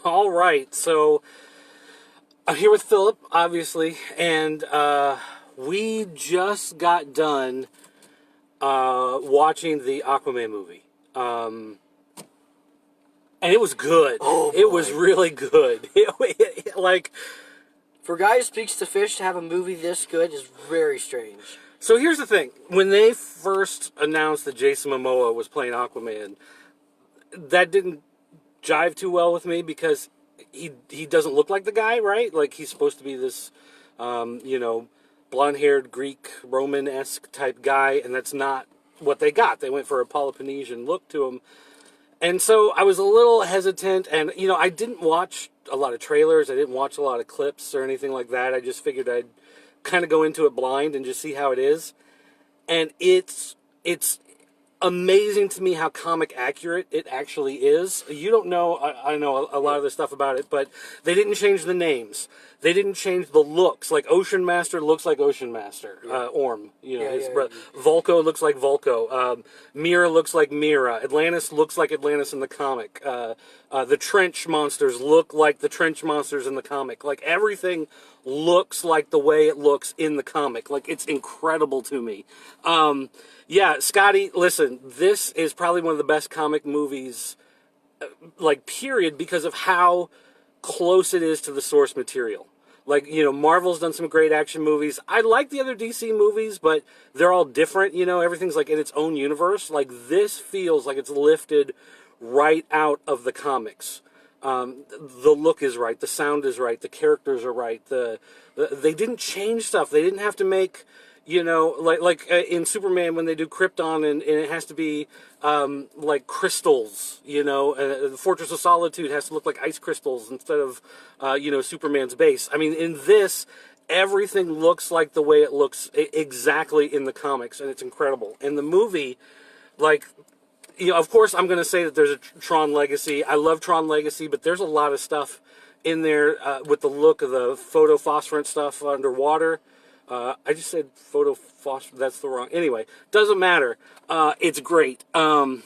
All right, so I'm here with Philip, obviously, and we just got done watching the Aquaman movie. And it was good. Oh, boy. It was really good. Like, for a guy who speaks to fish to have a movie this good is very strange. so here's the thing. When they first announced that Jason Momoa was playing Aquaman, that didn't jive too well with me because he doesn't look like the guy, right? Like, he's supposed to be this, blonde-haired Greek Roman-esque type guy, and that's not what they got. They went for a Peloponnesian look to him. And so I was a little hesitant, and, I didn't watch a lot of trailers. I didn't watch a lot of clips or anything like that. I just figured I'd kind of go into it blind and just see how it is. And it's amazing to me how comic accurate it actually is. You don't know, I know a lot of the stuff about it, but they didn't change the names. They didn't change the looks. Like, Ocean Master looks like Ocean Master. Orm, his brother. Volko looks like Volko. Mira looks like Mira. Atlantis looks like Atlantis in the comic. The trench monsters look like the trench monsters in the comic. Like, everything looks like the way it looks in the comic. Like, it's incredible to me. Yeah, Scotty, listen, this is probably one of the best comic movies, period, because of how close it is to the source material. Like, Marvel's done some great action movies. I like the other DC movies, but they're all different, everything's like in its own universe. Like, this feels like it's lifted right out of the comics. The look is right, the sound is right, the characters are right, they didn't change stuff. They didn't have to make, in Superman when they do Krypton and it has to be like crystals, the Fortress of Solitude has to look like ice crystals instead of, Superman's base. I mean, in this, everything looks like the way it looks exactly in the comics, and it's incredible. And the movie, of course, I'm going to say that there's a Tron Legacy. I love Tron Legacy, but there's a lot of stuff in there with the look of the photophosphorant stuff underwater. I just said photophosphorant. That's the wrong. Anyway, doesn't matter. It's great. And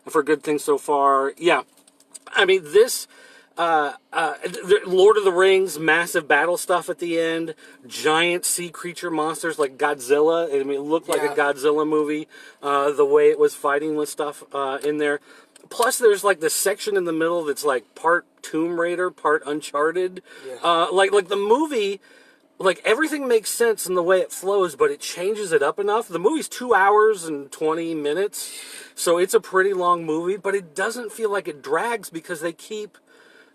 for good things so far, yeah. I mean, this Lord of the Rings, massive battle stuff at the end, giant sea creature monsters like Godzilla. I mean, it looked like a Godzilla movie, the way it was fighting with stuff in there. Plus, there's like this section in the middle that's like part Tomb Raider, part Uncharted. Yeah. Like the movie, like, everything makes sense in the way it flows, but it changes it up enough. The movie's 2 hours and 20 minutes, so it's a pretty long movie, but it doesn't feel like it drags because they keep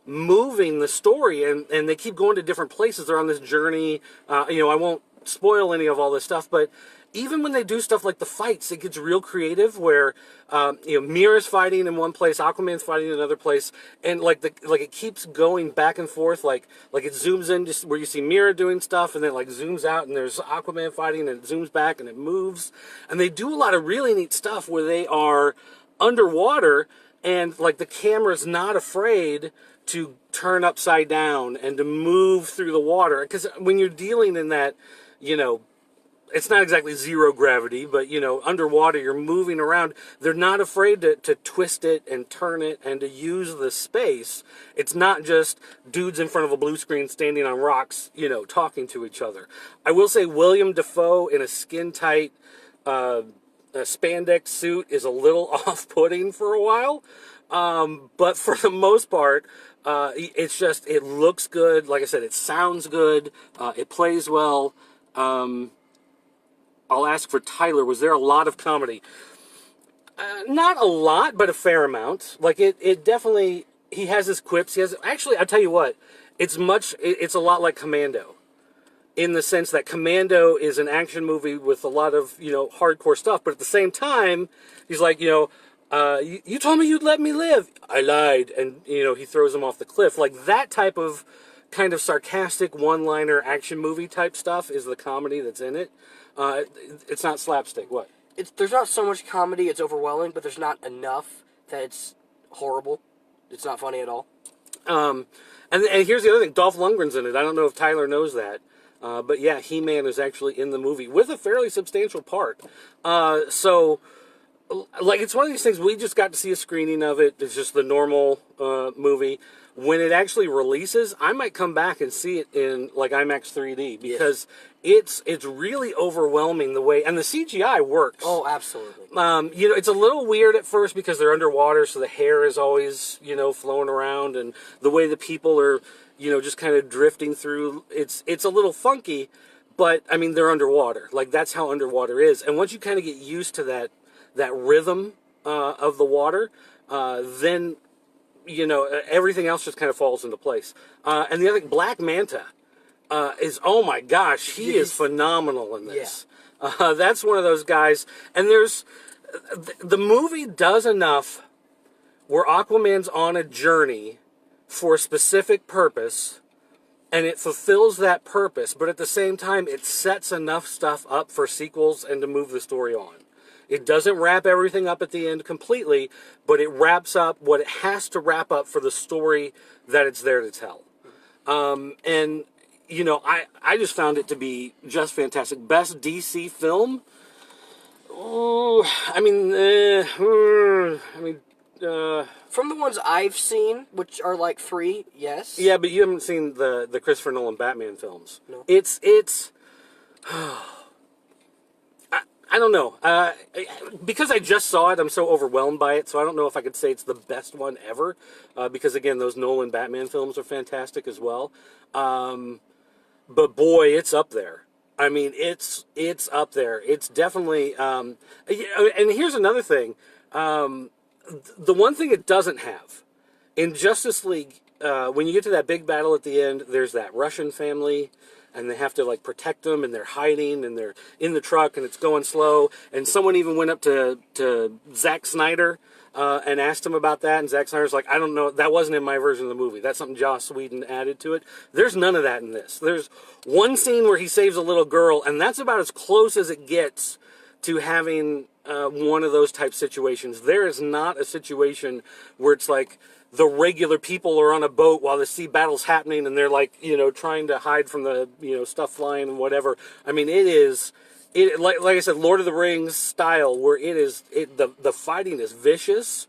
moving the story, and they keep going to different places. They're on this journey. I won't spoil any of all this stuff, but even when they do stuff like the fights, it gets real creative where, Mira's fighting in one place, Aquaman's fighting in another place, and it keeps going back and forth, like it zooms in just where you see Mira doing stuff, and then zooms out, and there's Aquaman fighting, and it zooms back, and it moves, and they do a lot of really neat stuff where they are underwater, and the camera's not afraid to turn upside down and to move through the water, because when you're dealing in that, it's not exactly zero gravity, but, underwater, you're moving around. They're not afraid to twist it and turn it and to use the space. It's not just dudes in front of a blue screen standing on rocks, talking to each other. I will say William Dafoe in a skin-tight spandex suit is a little off-putting for a while. But for the most part, it looks good. Like I said, it sounds good. It plays well. I'll ask for Tyler, was there a lot of comedy? Not a lot, but a fair amount. It definitely, he has his quips. Actually, I'll tell you what, it's a lot like Commando, in the sense that Commando is an action movie with a lot of, hardcore stuff, but at the same time, he's like, you told me you'd let me live. I lied. And, he throws him off the cliff. Like, that type of kind of sarcastic one-liner action movie type stuff is the comedy that's in it. It's not slapstick. What? There's not so much comedy, it's overwhelming, but there's not enough that it's horrible. It's not funny at all. And here's the other thing. Dolph Lundgren's in it. I don't know if Tyler knows that. But yeah, He-Man is actually in the movie with a fairly substantial part. So like, it's one of these things, we just got to see a screening of it. It's just the normal movie. When it actually releases, I might come back and see it in, like, IMAX 3D, because it's really overwhelming the way, and the CGI works. Oh, absolutely. You know, it's a little weird at first because they're underwater, so the hair is always, you know, flowing around, and the way the people are, you know, just kind of drifting through, it's a little funky, but, I mean, they're underwater. Like, that's how underwater is. And once you kind of get used to that rhythm of the water, then, you know, everything else just kind of falls into place. And the other thing, Black Manta is, oh my gosh, he is phenomenal in this. Yeah. That's one of those guys. And the movie does enough where Aquaman's on a journey for a specific purpose, and it fulfills that purpose, but at the same time, it sets enough stuff up for sequels and to move the story on. It doesn't wrap everything up at the end completely, but it wraps up what it has to wrap up for the story that it's there to tell. And, you know, I just found it to be just fantastic. Best DC film? Oh, From the ones I've seen, which are like 3, yes. Yeah, but you haven't seen the Christopher Nolan Batman films. No. It's I don't know. Because I just saw it, I'm so overwhelmed by it, so I don't know if I could say it's the best one ever. Because, again, those Nolan Batman films are fantastic as well. But, boy, it's up there. I mean, it's up there. It's definitely... and here's another thing. The one thing it doesn't have, in Justice League, when you get to that big battle at the end, there's that Russian family, and they have to, like, protect them, and they're hiding, and they're in the truck, and it's going slow, and someone even went up to Zack Snyder and asked him about that, and Zack Snyder's like, I don't know, that wasn't in my version of the movie. That's something Joss Whedon added to it. There's none of that in this. There's one scene where he saves a little girl, and that's about as close as it gets to having one of those type situations. There is not a situation where it's like the regular people are on a boat while the sea battle's happening and they're like, you know, trying to hide from the, you know, stuff flying and whatever. I mean, like I said, Lord of the Rings style, where the fighting is vicious.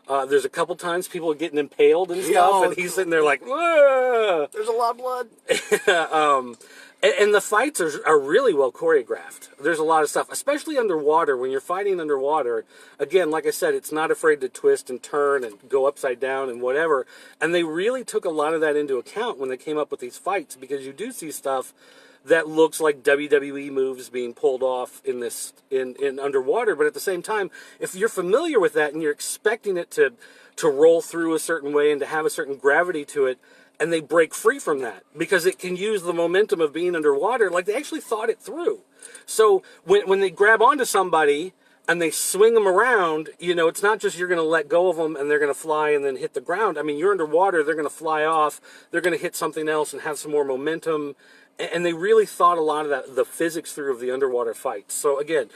There's a couple times people are getting impaled and stuff, and he's sitting there like, whoa! There's a lot of blood. And the fights are really well choreographed. There's a lot of stuff, especially underwater. When you're fighting underwater, again, like I said, it's not afraid to twist and turn and go upside down and whatever. And they really took a lot of that into account when they came up with these fights, because you do see stuff that looks like WWE moves being pulled off in underwater. But at the same time, if you're familiar with that and you're expecting it to roll through a certain way and to have a certain gravity to it, and they break free from that because it can use the momentum of being underwater. Like, they actually thought it through. So when they grab onto somebody and they swing them around, you know, it's not just you're going to let go of them and they're going to fly and then hit the ground. I mean, you're underwater, they're going to fly off, they're going to hit something else and have some more momentum. And they really thought a lot of the physics through of the underwater fights. So again,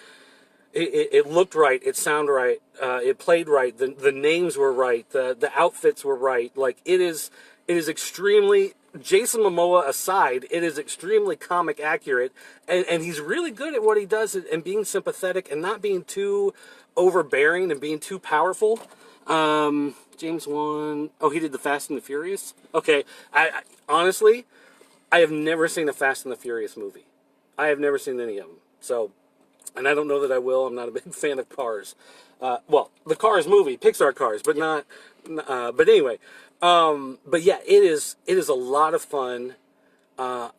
it looked right, it sounded right, it played right, the names were right, the outfits were right. Like, it is extremely, Jason Momoa aside, it is extremely comic accurate, and he's really good at what he does and being sympathetic and not being too overbearing and being too powerful. James Wan, he did the Fast and the Furious? Okay, I honestly, I have never seen a Fast and the Furious movie. I have never seen any of them, so, and I don't know that I will. I'm not a big fan of Cars. Well, the Cars movie, Pixar Cars, but but anyway. But yeah, it is a lot of fun.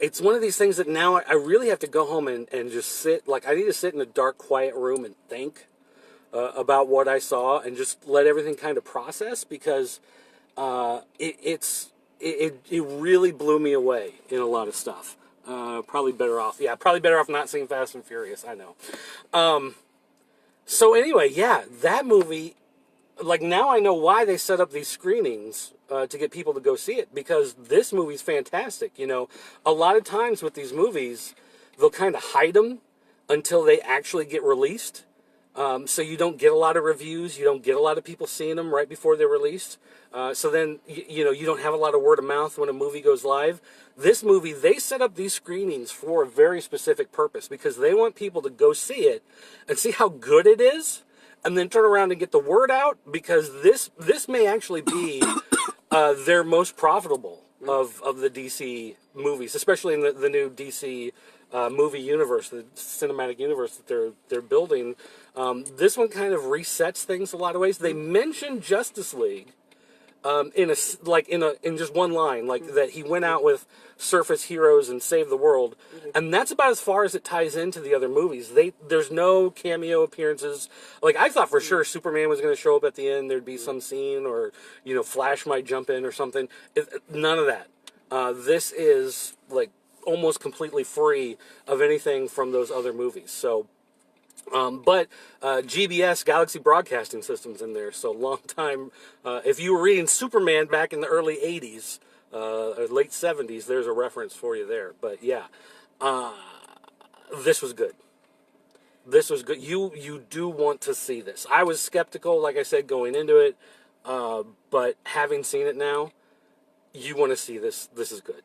It's one of these things that now I really have to go home and just sit, like, I need to sit in a dark, quiet room and think, about what I saw and just let everything kind of process, because, it really blew me away in a lot of stuff. Probably better off not seeing Fast and Furious, I know. So anyway, yeah, that movie, like, now I know why they set up these screenings to get people to go see it, because this movie's fantastic. You know, a lot of times with these movies, they'll kind of hide them until they actually get released. So you don't get a lot of reviews, you don't get a lot of people seeing them right before they're released. So then, you know, you don't have a lot of word of mouth when a movie goes live. This movie, they set up these screenings for a very specific purpose, because they want people to go see it and see how good it is, and then turn around and get the word out, because this may actually be their most profitable of the DC movies, especially in the new DC movie universe, the cinematic universe that they're building. This one kind of resets things a lot of ways. They mention Justice League in just one line, like that he went out with surface heroes and saved the world, and that's about as far as it ties into the other movies. There's no cameo appearances. Like, I thought for sure Superman was going to show up at the end. There'd be some scene, or Flash might jump in or something. None of that. This is like almost completely free of anything from those other movies. So. But GBS, Galaxy Broadcasting System's in there, so long time. If you were reading Superman back in the early 80s, or late 70s, there's a reference for you there. But yeah, this was good. This was good. You do want to see this. I was skeptical, like I said, going into it, but having seen it now, you want to see this. This is good.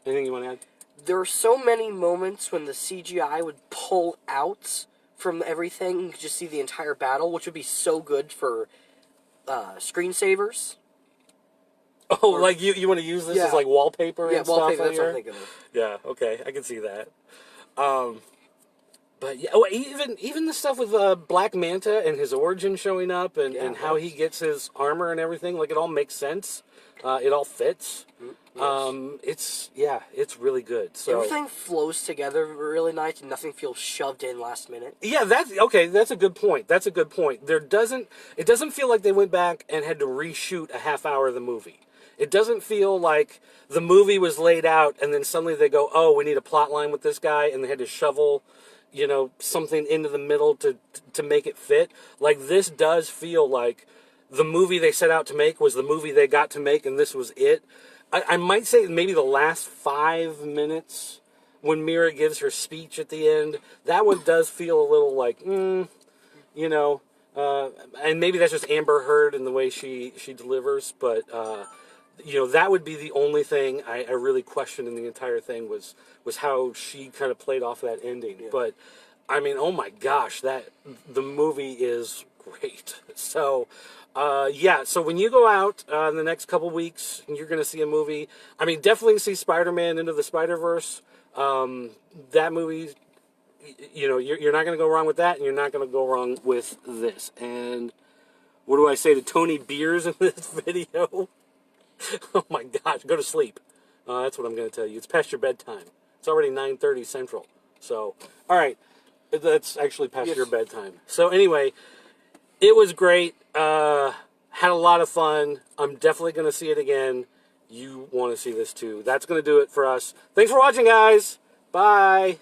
Anything you want to add? There are so many moments when the CGI would pull out from everything. You could just see the entire battle, which would be so good for screensavers. Oh, like you want to use this as like wallpaper and stuff? Wallpaper, that's what I'm thinking of. Yeah, okay, I can see that. But yeah, even the stuff with Black Manta and his origin showing up, and how he gets his armor and everything, like, it all makes sense. It all fits. Yes. It's really good. So everything flows together really nice, and nothing feels shoved in last minute. Yeah, that's okay. That's a good point. It doesn't feel like they went back and had to reshoot a half hour of the movie. It doesn't feel like the movie was laid out and then suddenly they go, oh, we need a plot line with this guy, and they had to shovel, something into the middle to make it fit. Like, this does feel like the movie they set out to make was the movie they got to make, and this was it. I might say maybe the last 5 minutes when Mira gives her speech at the end, that one does feel a little like, and maybe that's just Amber Heard and the way she delivers, but, that would be the only thing I really questioned in the entire thing was how she kind of played off that ending. Yeah. But, I mean, oh my gosh, the movie is great. So... so when you go out in the next couple weeks, and you're going to see a movie, I mean, definitely see Spider-Man Into the Spider-Verse. That movie, you're not going to go wrong with that, and you're not going to go wrong with this. And what do I say to Tony Beers in this video? Oh my gosh, go to sleep. That's what I'm going to tell you. It's past your bedtime. It's already 9:30 Central. So, all right, that's actually past your bedtime. So anyway, it was great. Had a lot of fun. I'm definitely going to see it again. You want to see this too. That's going to do it for us. Thanks for watching, guys. Bye.